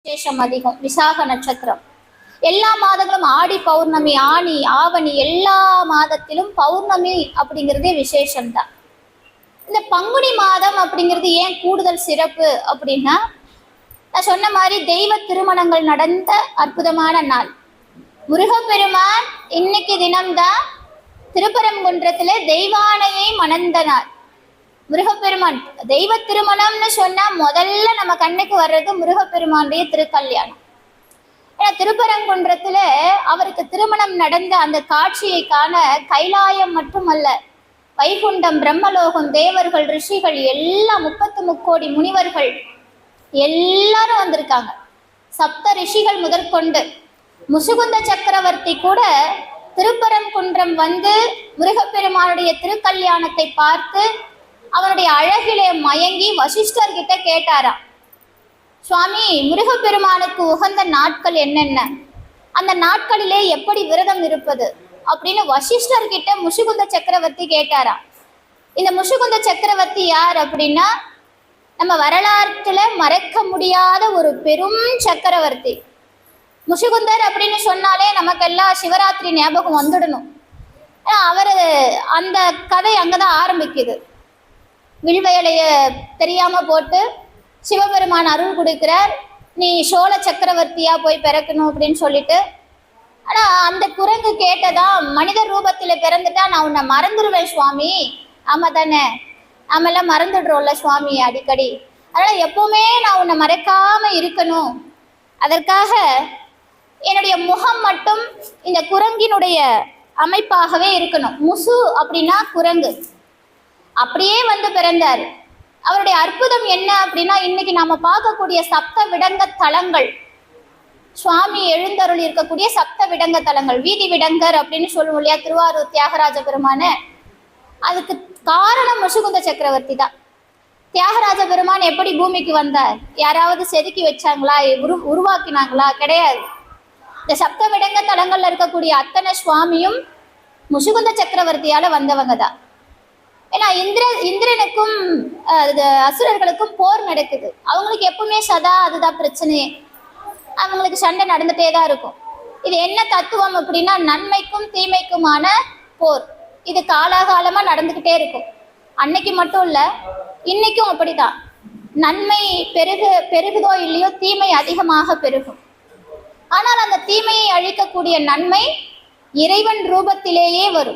விசேஷம் அதிகம். விசாக நட்சத்திரம் எல்லா மாதங்களும் ஆடி பௌர்ணமி, ஆனி, ஆவணி எல்லா மாதத்திலும் பௌர்ணமி அப்படிங்கிறதே விசேஷம்தான். இந்த பங்குனி மாதம் அப்படிங்கிறது ஏன் கூடுதல் சிறப்பு அப்படின்னா, நான் சொன்ன மாதிரி தெய்வ திருமணங்கள் நடந்த அற்புதமான நாள். முருகப்பெருமான் இன்னைக்கு தினம்தான் திருப்பரங்குன்றத்துல தெய்வானையை மணந்த நாள். முருகப்பெருமான் தெய்வ திருமணம்னு சொன்னா முதல்ல நம்ம கண்ணுக்கு வர்றது முருகப்பெருமானுடைய திருக்கல்யாணம். ஏன்னா திருப்பரங்குன்றத்துல அவருக்கு திருமணம் நடந்த அந்த காட்சியை காண கைலாயம் மட்டுமல்ல, வைகுண்டம், பிரம்மலோகம், தேவர்கள், ரிஷிகள் எல்லாம் 33 முனிவர்கள் எல்லாரும் வந்திருக்காங்க. சப்த ரிஷிகள் முதற்கொண்டு முசுகுந்த சக்கரவர்த்தி கூட திருப்பரங்குன்றம் வந்து முருகப்பெருமானுடைய திருக்கல்யாணத்தை பார்த்து அவனுடைய அழகிலே மயங்கி வசிஷ்டர்கிட்ட கேட்டாராம், சுவாமி, முருகப்பெருமானுக்கு உகந்த நாட்கள் என்னென்ன, அந்த நாட்களிலே எப்படி விரதம் இருப்பது அப்படின்னு வசிஷ்டர்கிட்ட முசுகுந்த சக்கரவர்த்தி கேட்டாராம். இந்த முசுகுந்த சக்கரவர்த்தி யார் அப்படின்னா, நம்ம வரலாற்றுல மறக்க முடியாத ஒரு பெரும் சக்கரவர்த்தி. முசுகுந்தர் அப்படின்னு சொன்னாலே நமக்கெல்லாம் சிவராத்திரி ஞாபகம் வந்துடணும். அவர் அந்த கதை அங்கதான் ஆரம்பிக்குது. வில்வயலைய தெரியாம போட்டு சிவபெருமான் அருள் கொடுக்கிறார், நீ சோழ சக்கரவர்த்தியா போய் பிறக்கணும் அப்படின்னு சொல்லிட்டு. ஆனா அந்த குரங்கு கேட்டதா, மனித ரூபத்துல பிறந்துட்டா நான் உன்னை மறந்துடுவேன் சுவாமி. ஆமா தானே, நாமெல்லாம் மறந்துடுறோம்ல சுவாமி அடிக்கடி. அதனால எப்பவுமே நான் உன்னை மறக்காம இருக்கணும், அதற்காக என்னுடைய முகம் மட்டும் இந்த குரங்கினுடைய அமைப்பாகவே இருக்கணும். முசு அப்படின்னா குரங்கு, அப்படியே வந்து பிறந்தார். அவருடைய அற்புதம் என்ன அப்படின்னா, இன்னைக்கு நாம பார்க்கக்கூடிய சப்த விடங்க தலங்கள், சுவாமி எழுந்தருள் இருக்கக்கூடிய சப்த விடங்க தலங்கள், வீதி விடங்கர் அப்படின்னு சொல்லுவோம் இல்லையா, திருவாரூர் தியாகராஜ பெருமான, அதுக்கு காரணம் முசுகுந்த சக்கரவர்த்தி தான். தியாகராஜ பெருமான் எப்படி பூமிக்கு வந்தார்? யாராவது செதுக்கி வச்சாங்களா, உருவாக்கினாங்களா? கிடையாது. இந்த சப்த விடங்க தலங்கள்ல இருக்கக்கூடிய அத்தனை சுவாமியும் முசுகுந்த சக்கரவர்த்தியால வந்தவங்க தான். ஏன்னா இந்திரனுக்கும் அசுரர்களுக்கும் போர் நடக்குது. அவங்களுக்கு எப்பவுமே சதா அதுதான் பிரச்சனையே, அவங்களுக்கு சண்டை நடந்துட்டே தான் இருக்கும். இது என்ன தத்துவம் அப்படின்னா, நன்மைக்கும் தீமைக்குமான போர். இது காலாகாலமா நடந்துகிட்டே இருக்கும். அன்னைக்கு மட்டும் இல்ல, இன்னைக்கும் அப்படிதான். நன்மை பெருகுதோ இல்லையோ, தீமை அதிகமாக பெருகும். ஆனால் அந்த தீமையை அழிக்கக்கூடிய நன்மை இறைவன் ரூபத்திலேயே வரும்.